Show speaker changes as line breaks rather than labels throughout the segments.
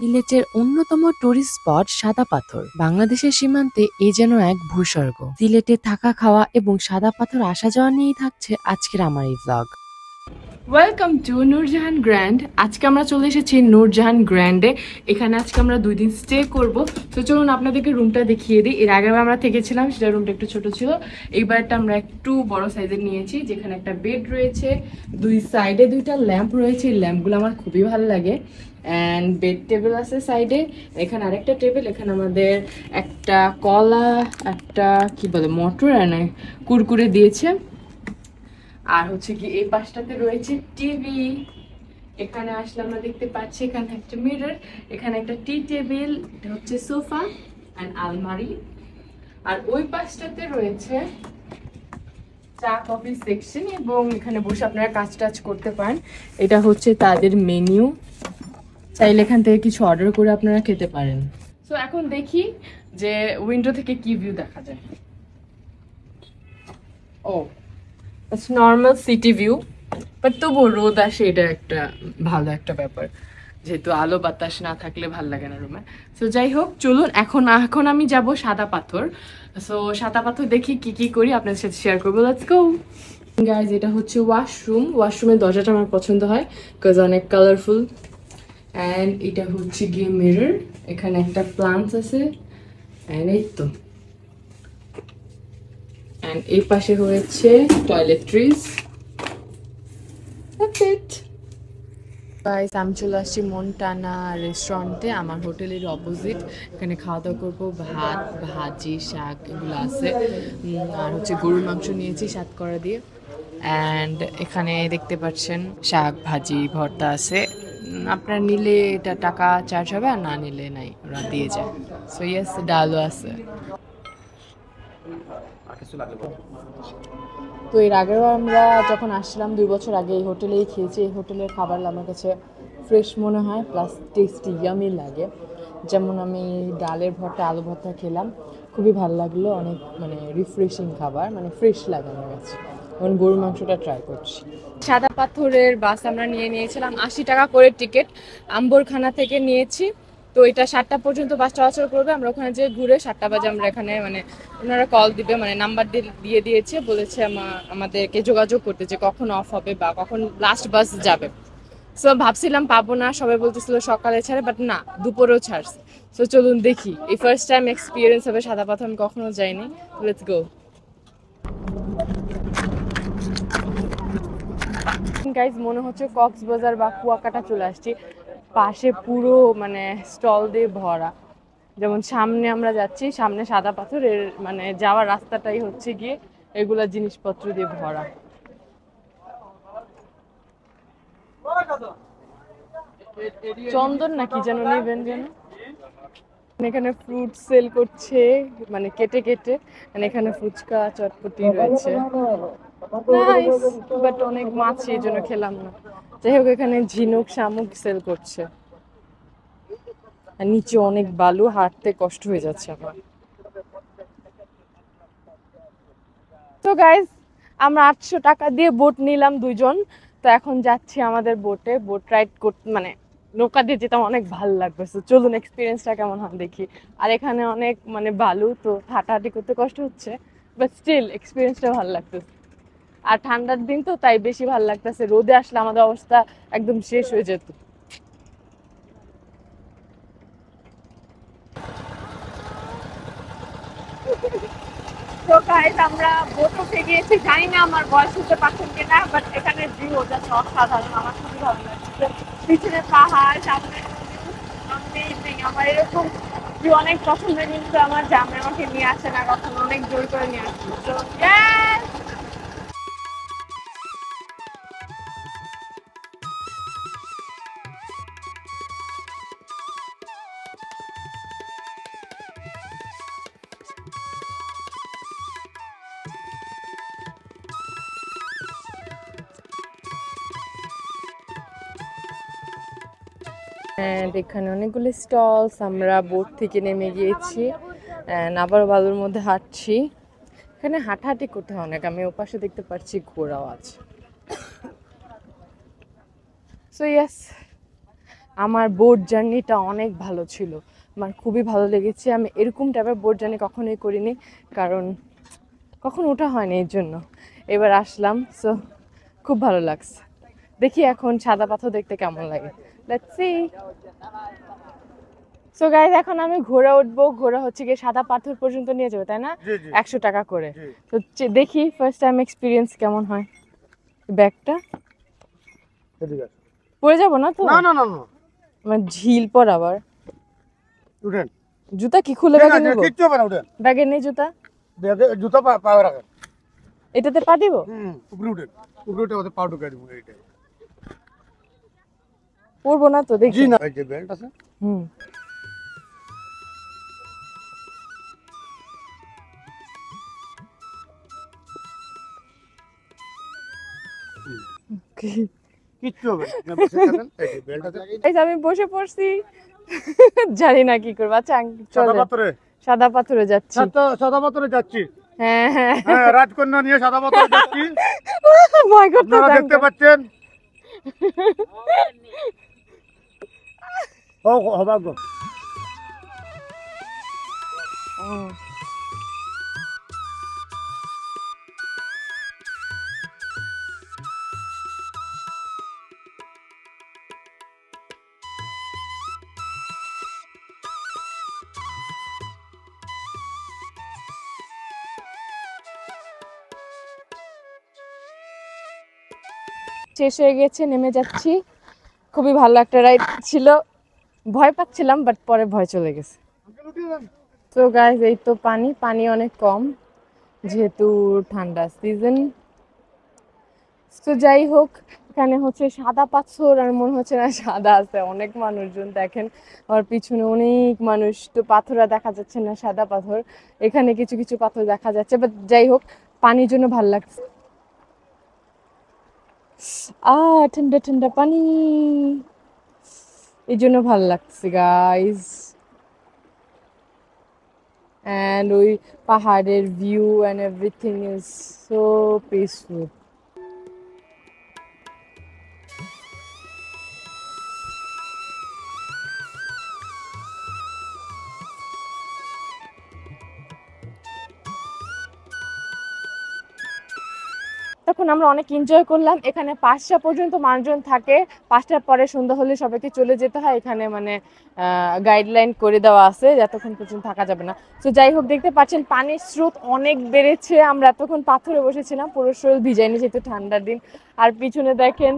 সিলেটের অন্যতম tourist spot সাদা পাথর। বাংলাদেশের সীমান্তে এ যেন এক ভূস্বর্গ। সিলেটে থাকা, খাওয়া এবং সাদা পাথর আসা যাওয়া নিয়েই থাকছে আজকের আমার এই blog. Welcome to Nurjahan grand. আজকে আমরা চলে এসেছি নূরজাহান গ্র্যান্ডে। এখানে আজকে আমরা 2 দিন স্টে করব। তো চলুন আপনাদেরকে রুমটা দেখিয়ে দিই। এর আগে আমরা থেকেছিলাম, সেটা রুমটা একটু ছোট ছিল। এইবারটা আমরা একটু বড় সাইজের নিয়েছি, যেখানে একটা বেড রয়েছে, 2 সাইডে 2টা ল্যাম্প রয়েছে। ল্যাম্পগুলো আমার খুবই ভালো লাগে। অ্যান্ড বেড টেবিল আছে সাইডে, এখানে আরেকটা টেবিল। এখানে আমাদের একটা কলা, একটা কি বলে মটর আর কুরকুরে দিয়েছে। আর হচ্ছে কি এই পাশটাতে রয়েছে টিভি। এখানে আসলে আমরা দেখতে পাচ্ছি এখানে একটা মিরর, এখানে একটা টি টেবিল, এটা হচ্ছে সোফা এন্ড আলমারি। আর ওই পাশটাতে রয়েছে চা কফি সেকশন, এবং এখানে বসে আপনারা কাজ টাজ করতে পারেন। এটা হচ্ছে তাদের মেনু, চাইলে এখান থেকে কিছু অর্ডার করে আপনারা খেতে পারেন। সো এখন দেখি যে উইন্ডো থেকে কি ভিউ দেখা যায়। Oh, it's normal city view, but তবুও রোদ আসে, এটা একটা ভালো একটা ব্যাপার, যেহেতু আলো বাতাস না থাকলে ভাল লাগে না রুমে। সো যাই হোক, চলুন এখন এখন আমি যাব সাদা পাথর। সো সাদা পাথর দেখি কি কি করি আপনাদের সাথে শেয়ার করবো। Let's go guys. এটা হচ্ছে ওয়াশরুম। ওয়াশরুমের দরজাটা আমার পছন্দ হয়, বিকজ অনেক কালারফুল। অ্যান্ড এটা হচ্ছে গিয়ে মিরর, এখানে একটা প্লান্টস আছে। অ্যান্ড এই তো, অ্যান্ড এই পাশে হয়েছে টয়লেট্রিজ। That's it. গাইস, আমি চলে আসছি মনটানা রেস্টুরেন্টে, আমার হোটেলের অপোজিট। এখানে খাওয়া দাওয়া করবো, ভাত, ভাজি, শাক এগুলো আছে। আর হচ্ছে গরুর মাংস নিয়েছি সাতকরা দিয়ে। অ্যান্ড এখানে দেখতে পাচ্ছেন শাক, ভাজি, ভর্তা আছে। আপনার নিলে এটা টাকা চার্জ হবে, আর না নিলে নাই, ওরা দিয়ে যায়। সো ইয়েস, ডালও আছে। তো এর আগেও আমরা যখন আসছিলাম 2 বছর আগে, এই হোটেলেই খেয়েছি। এই হোটেলের খাবার আমার কাছে ফ্রেশ মনে হয়, প্লাস টেস্টি, ইয়ামি লাগে। যেমন আমি ডালের ভর্তা, আলু ভর্তা খেলাম, খুবই ভালো লাগলো। অনেক মানে রিফ্রেশিং খাবার, মানে ফ্রেশ লাগে আমার কাছে। এখন গরুর মাংসটা ট্রাই করছি। সাদা পাথরের বাস আমরা নিয়েছিলাম, 80 টাকা করে টিকিট। আম্বরখানা থেকে নিয়েছি। তো এটা 7টা পর্যন্ত বাস চলাচল করবে। আমরা ওখানে যে ঘুরে 7টা বাজে আমরা এখানে মানে ওনারা কল দিবে, মানে নাম্বার দিয়ে দিয়েছে, বলেছে আমাদেরকে যোগাযোগ করতে যে কখন অফ হবে বা কখন লাস্ট বাস যাবে। সো ভাবছিলাম পাবো না, সবাই বলতেছিল সকালে ছাড়ে, বাট না, দুপুরেও ছাড়ছে। সো চলুন দেখি, এই ফার্স্ট টাইম এক্সপিরিয়েন্স হবে সাদা পাথর, আমি কখনো যাইনি। Let's go guys. মনে হচ্ছে কক্সবাজার বা কুয়াকাটা চলে আসছি। পাশে পুরো মানে স্টল দিয়ে ভরা। যেমন সামনে আমরা যাচ্ছি, সামনে সাদা পাথর, এর মানে যাওয়ার রাস্তাটাই হচ্ছে গিয়ে এগুলা জিনিসপত্র দিয়ে ভরা। চন্দন নাকি যেন নেবেন যেন। এখানে ফ্রুট সেল করছে, মানে কেটে কেটে। মানে এখানে ফুচকা, চটপটি রয়েছে, বাট অনেক মাছ, এই জন্য খেলাম না। যাই হোক, এখানে ঝিনুক, শামুক সেল করছে। আর নিচে অনেক বালু, হাঁটতে কষ্ট হয়ে যাচ্ছে আমার। তো গাইজ, আমরা 800 টাকা দিয়ে বোট নিলাম 2 জন। তো এখন যাচ্ছি আমাদের বোটে, বোট রাইড করতে, মানে নৌকা দিয়ে যেতাম, অনেক ভালো লাগবে। চলুন এক্সপিরিয়েন্সটা কেমন হয় দেখি। আর এখানে অনেক মানে বালু, তো হাঁটাহাঁটি করতে কষ্ট হচ্ছে, বাট স্টিল এক্সপিরিয়েন্সটা ভালো লাগতেছে। আর ঠান্ডার দিন তো, তাই বেশি ভালো লাগতেছে। রোদে আসলে আমাদের অবস্থা একদম শেষ হয়ে যেত। তো গাইস, আমরা বোট উঠে গিয়েছি। জানি না আমার বয়স হতে পারছেন কিনা, বাট এখানে ভিউ জাস্ট অসাধারণ, আমার খুবই ভালো লাগছে। পিছনে পাহাড়, সামনে অ্যামেজিং। আমার এরকম ভিউ অনেক পছন্দ, কিন্তু আমার জামাই আমাকে নিয়ে আসে না কখনো, অনেক জোর করে নিয়ে আসছে। তো এখানে অনেকগুলো স্টলস। আমরা বোট থেকে নেমে গিয়েছি, আবার বালুর মধ্যে হাঁটছি। এখানে হাঁটাহাঁটি করতে হয় অনেক। আমি ওপাশে দেখতে পাচ্ছি ঘোড়াও আছে। সো ইয়েস, আমার বোট জার্নিটা অনেক ভালো ছিল, আমার খুবই ভালো লেগেছে। আমি এরকম টাইপের বোট জার্নি কখনোই করিনি, কারণ কখনো ওঠা হয়নি, এর জন্য এবার আসলাম। সো খুব ভালো লাগছে। দেখি এখন সাদা পাথর দেখতে কেমন লাগে, লেটস সি। সো গাইস, এখন আমি ঘোড়া উঠবো। ঘোড়া হচ্ছে গিয়ে সাদা পাথর পর্যন্ত নিয়ে যাবে, তাই না? 100 টাকা করে। তো দেখি ফার্স্ট টাইম এক্সপিরিয়েন্স কেমন হয়। ব্যাগটা পরে যাবো না তো?
না না না না,
আমার ঝিল পর আবার
উঠেন।
জুতা কি খুলে ব্যাগে নেব?
কিচ্ছু হবে না, উঠেন।
ব্যাগে নেই জুতা?
ব্যাগে জুতা পায়ে রাখেন।
এটাতে পা দিব?
উপরে উঠেন, উপরে উঠে ওদের পা ঢুকাই দিব। এইটাই
পরবো না তো, দেখি।
জি না, এই যে বেল্ট আছে। কিচ্ছু হবে না, আপনি বসে থাকেন। এই যে বেল্ট আছে।
এই যে আমি বসে পড়ছি, জানি না কি করবো। আচ্ছা
সাদা
চলে,
পাথরে,
সাদা পাথরে যাচ্ছি।
সাদা পাথরে যাচ্ছি।
হ্যাঁ হ্যাঁ,
হ্যাঁ, রাজকন্যা নিয়ে সাদা পাথরে যাচ্ছি।
ভয় করতে
আপনারা দেখতে পাচ্ছেন। ও সৌভাগ্য।
শেষ হয়ে গেছে, নেমে যাচ্ছি। খুবই ভালো একটা রাইড ছিল, ভয় পাচ্ছিলাম বাট পরে ভয় চলে গেছে। তো গাইস, এই তো পানি, পানি অনেক কম যেহেতু ঠান্ডা সিজন। তো যাই হোক, এখানে হচ্ছে সাদা পাথর, আর মনে হচ্ছে না সাদা আছে, অনেক মানুষজন দেখেন আমার পিছনে, অনেক মানুষ। তো পাথররা দেখা যাচ্ছে না, সাদা পাথর। এখানে কিছু কিছু পাথর দেখা যাচ্ছে, বাট যাই হোক, পানির জন্য ভালো লাগছে। ঠান্ডা ঠান্ডা পানি, এই জন্য ভালো লাগছে গাইস। অ্যান্ড ওই পাহাড়ের view and everything is so peaceful. তখন আমরা অনেক এনজয় করলাম। এখানে 5টা পর্যন্ত মানুষজন থাকে, 5টার পরে সন্ধ্যা হলে সবাইকে চলে যেতে হয়। এখানে মানে গাইডলাইন করে দেওয়া আছে যতক্ষণ পর্যন্ত থাকা যাবে না। তো যাই হোক, দেখতে পাচ্ছেন পানির স্রোত অনেক বেড়েছে। আমরা এতক্ষণ পাথরে বসেছিলাম, পুরো শরীর ভিজায়নি যেহেতু ঠান্ডার দিন। আর পিছনে দেখেন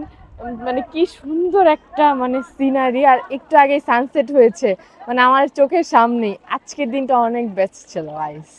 মানে কি সুন্দর একটা মানে সিনারি, আর একটু আগেই সানসেট হয়েছে মানে আমার চোখের সামনেই। আজকের দিনটা অনেক বেস্ট ছিল গাইস।